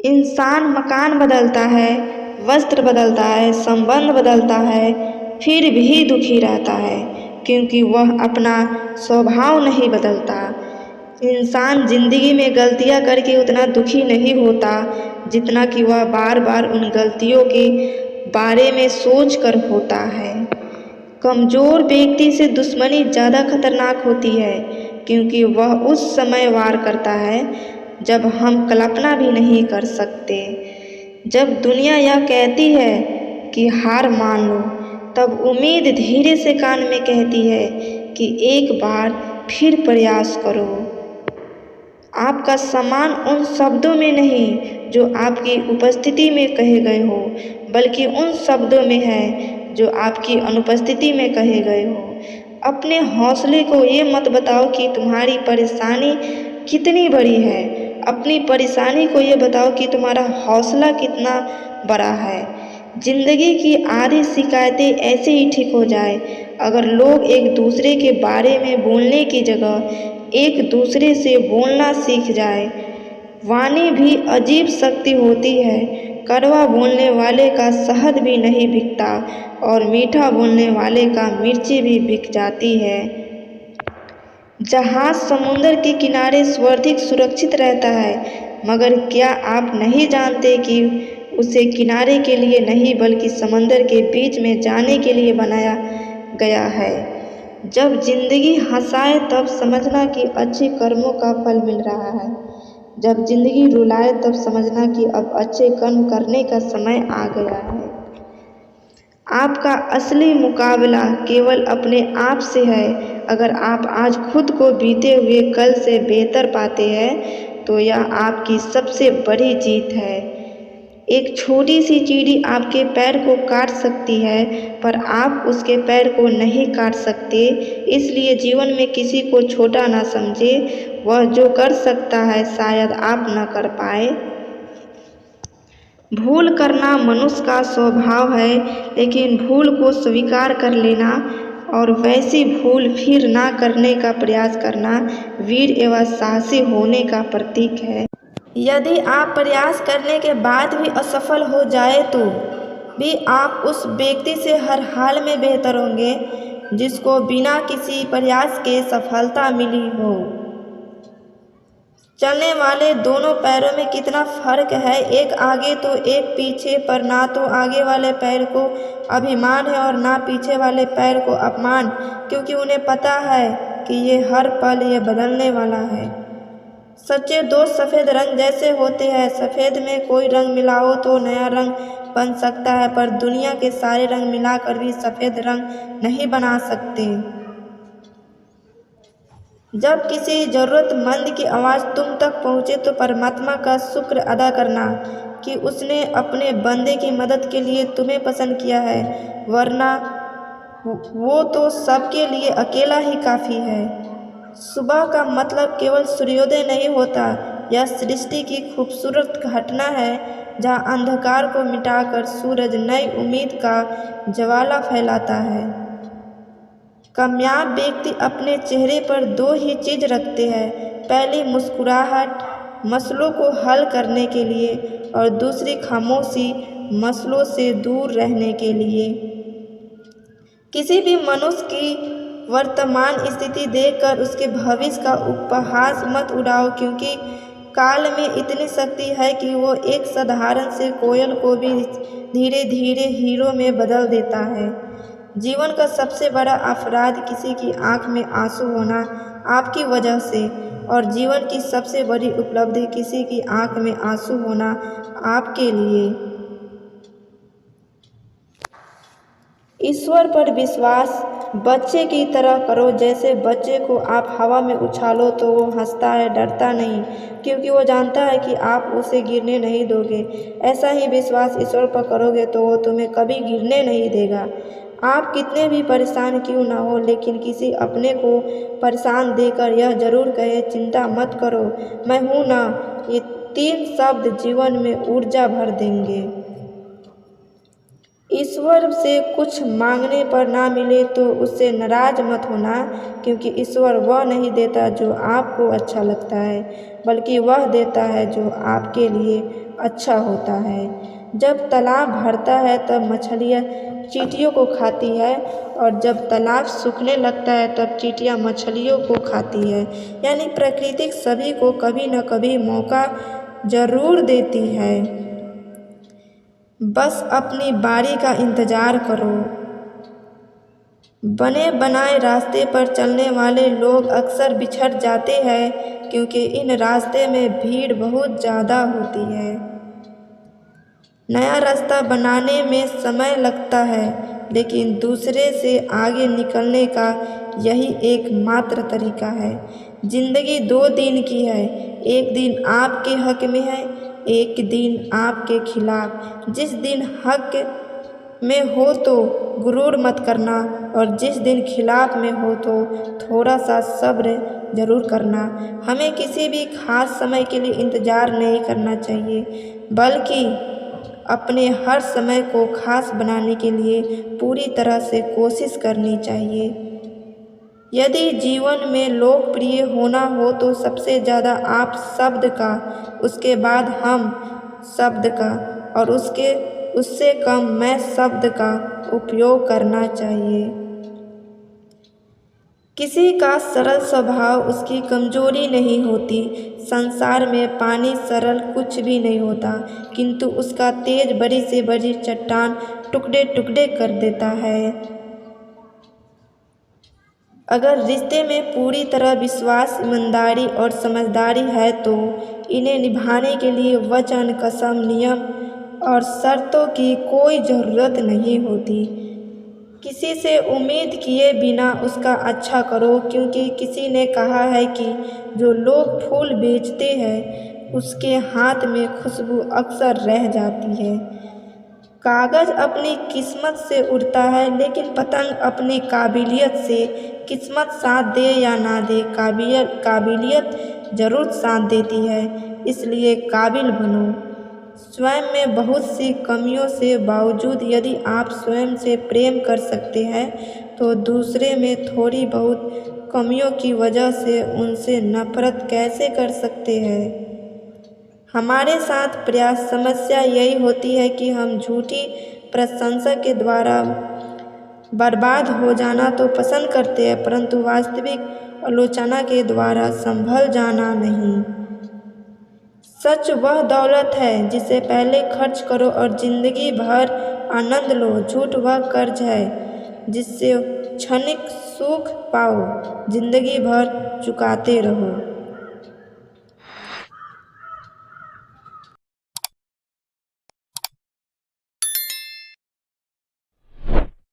इंसान मकान बदलता है, वस्त्र बदलता है, संबंध बदलता है, फिर भी दुखी रहता है क्योंकि वह अपना स्वभाव नहीं बदलता। इंसान जिंदगी में गलतियां करके उतना दुखी नहीं होता जितना कि वह बार बार उन गलतियों के बारे में सोच कर होता है। कमज़ोर व्यक्ति से दुश्मनी ज़्यादा खतरनाक होती है क्योंकि वह उस समय वार करता है जब हम कल्पना भी नहीं कर सकते। जब दुनिया यह कहती है कि हार मान लो, तब उम्मीद धीरे से कान में कहती है कि एक बार फिर प्रयास करो। आपका सम्मान उन शब्दों में नहीं जो आपकी उपस्थिति में कहे गए हो, बल्कि उन शब्दों में है जो आपकी अनुपस्थिति में कहे गए हो। अपने हौसले को ये मत बताओ कि तुम्हारी परेशानी कितनी बड़ी है, अपनी परेशानी को ये बताओ कि तुम्हारा हौसला कितना बड़ा है। जिंदगी की आधी शिकायतें ऐसे ही ठीक हो जाए अगर लोग एक दूसरे के बारे में बोलने की जगह एक दूसरे से बोलना सीख जाए। वाणी भी अजीब शक्ति होती है। कड़वा बोलने वाले का शहद भी नहीं बिकता और मीठा बोलने वाले का मिर्ची भी बिक जाती है। जहाज समुद्र के किनारे सर्वाधिक सुरक्षित रहता है, मगर क्या आप नहीं जानते कि उसे किनारे के लिए नहीं बल्कि समंदर के बीच में जाने के लिए बनाया गया है। जब जिंदगी हंसाए तब समझना कि अच्छे कर्मों का फल मिल रहा है। जब जिंदगी रुलाए तब समझना कि अब अच्छे कर्म करने का समय आ गया है। आपका असली मुकाबला केवल अपने आप से है। अगर आप आज खुद को बीते हुए कल से बेहतर पाते हैं तो यह आपकी सबसे बड़ी जीत है। एक छोटी सी चींटी आपके पैर को काट सकती है, पर आप उसके पैर को नहीं काट सकते। इसलिए जीवन में किसी को छोटा ना समझे। वह जो कर सकता है शायद आप न कर पाए। भूल करना मनुष्य का स्वभाव है, लेकिन भूल को स्वीकार कर लेना और वैसी भूल फिर ना करने का प्रयास करना वीर एवं साहसी होने का प्रतीक है। यदि आप प्रयास करने के बाद भी असफल हो जाए तो भी आप उस व्यक्ति से हर हाल में बेहतर होंगे जिसको बिना किसी प्रयास के सफलता मिली हो। चलने वाले दोनों पैरों में कितना फर्क है, एक आगे तो एक पीछे, पर ना तो आगे वाले पैर को अभिमान है और ना पीछे वाले पैर को अपमान, क्योंकि उन्हें पता है कि ये हर पल ये बदलने वाला है। सच्चे दोस्त सफ़ेद रंग जैसे होते हैं। सफ़ेद में कोई रंग मिलाओ तो नया रंग बन सकता है, पर दुनिया के सारे रंग मिलाकर भी सफ़ेद रंग नहीं बना सकते। जब किसी ज़रूरतमंद की आवाज़ तुम तक पहुँचे तो परमात्मा का शुक्र अदा करना कि उसने अपने बंदे की मदद के लिए तुम्हें पसंद किया है, वरना वो तो सबके लिए अकेला ही काफ़ी है। सुबह का मतलब केवल सूर्योदय नहीं होता, यह सृष्टि की खूबसूरत घटना है जहाँ अंधकार को मिटाकर सूरज नई उम्मीद का ज्वाला फैलाता है। कामयाब व्यक्ति अपने चेहरे पर दो ही चीज़ रखते हैं, पहली मुस्कुराहट मसलों को हल करने के लिए और दूसरी खामोशी मसलों से दूर रहने के लिए। किसी भी मनुष्य की वर्तमान स्थिति देखकर उसके भविष्य का उपहास मत उड़ाओ, क्योंकि काल में इतनी शक्ति है कि वो एक साधारण से कोयल को भी धीरे धीरे हीरो में बदल देता है। जीवन का सबसे बड़ा अपराध किसी की आंख में आंसू होना आपकी वजह से, और जीवन की सबसे बड़ी उपलब्धि किसी की आंख में आंसू होना आपके लिए। ईश्वर पर विश्वास बच्चे की तरह करो। जैसे बच्चे को आप हवा में उछालो तो वो हंसता है, डरता नहीं, क्योंकि वो जानता है कि आप उसे गिरने नहीं दोगे। ऐसा ही विश्वास ईश्वर पर करोगे तो वो तुम्हें कभी गिरने नहीं देगा। आप कितने भी परेशान क्यों ना हो, लेकिन किसी अपने को परेशान देकर यह जरूर कहे, चिंता मत करो, मैं हूँ ना। ये 3 शब्द जीवन में ऊर्जा भर देंगे। ईश्वर से कुछ मांगने पर ना मिले तो उससे नाराज मत होना, क्योंकि ईश्वर वह नहीं देता जो आपको अच्छा लगता है, बल्कि वह देता है जो आपके लिए अच्छा होता है। जब तालाब भरता है तब मछलियाँ चींटियों को खाती है और जब तालाब सूखने लगता है तब चींटियाँ मछलियों को खाती है। यानी प्रकृति सभी को कभी न कभी मौका ज़रूर देती है। बस अपनी बारी का इंतज़ार करो। बने बनाए रास्ते पर चलने वाले लोग अक्सर बिछड़ जाते हैं क्योंकि इन रास्ते में भीड़ बहुत ज़्यादा होती है। नया रास्ता बनाने में समय लगता है, लेकिन दूसरे से आगे निकलने का यही एकमात्र तरीका है। जिंदगी 2 दिन की है, एक दिन आपके हक में है, एक दिन आपके खिलाफ। जिस दिन हक में हो तो गुरूर मत करना और जिस दिन खिलाफ में हो तो थोड़ा सा सब्र ज़रूर करना। हमें किसी भी खास समय के लिए इंतज़ार नहीं करना चाहिए, बल्कि अपने हर समय को खास बनाने के लिए पूरी तरह से कोशिश करनी चाहिए। यदि जीवन में लोकप्रिय होना हो तो सबसे ज़्यादा आप शब्द का, उसके बाद हम शब्द का और उससे कम मैं शब्द का उपयोग करना चाहिए। किसी का सरल स्वभाव उसकी कमजोरी नहीं होती। संसार में पानी सरल कुछ भी नहीं होता, किंतु उसका तेज बड़ी से बड़ी चट्टान टुकड़े टुकड़े कर देता है। अगर रिश्ते में पूरी तरह विश्वास, ईमानदारी और समझदारी है तो इन्हें निभाने के लिए वचन, कसम, नियम और शर्तों की कोई ज़रूरत नहीं होती। किसी से उम्मीद किए बिना उसका अच्छा करो, क्योंकि किसी ने कहा है कि जो लोग फूल बेचते हैं उसके हाथ में खुशबू अक्सर रह जाती है। कागज़ अपनी किस्मत से उड़ता है, लेकिन पतंग अपनी काबिलियत से। किस्मत साथ दे या ना दे, काबिलियत ज़रूर साथ देती है, इसलिए काबिल बनो। स्वयं में बहुत सी कमियों से बावजूद यदि आप स्वयं से प्रेम कर सकते हैं तो दूसरे में थोड़ी बहुत कमियों की वजह से उनसे नफरत कैसे कर सकते हैं। हमारे साथ प्रयास समस्या यही होती है कि हम झूठी प्रशंसा के द्वारा बर्बाद हो जाना तो पसंद करते हैं, परंतु वास्तविक आलोचना के द्वारा संभल जाना नहीं। सच वह दौलत है जिसे पहले खर्च करो और जिंदगी भर आनंद लो। झूठ वह कर्ज है जिससे क्षणिक सुख पाओ, जिंदगी भर चुकाते रहो।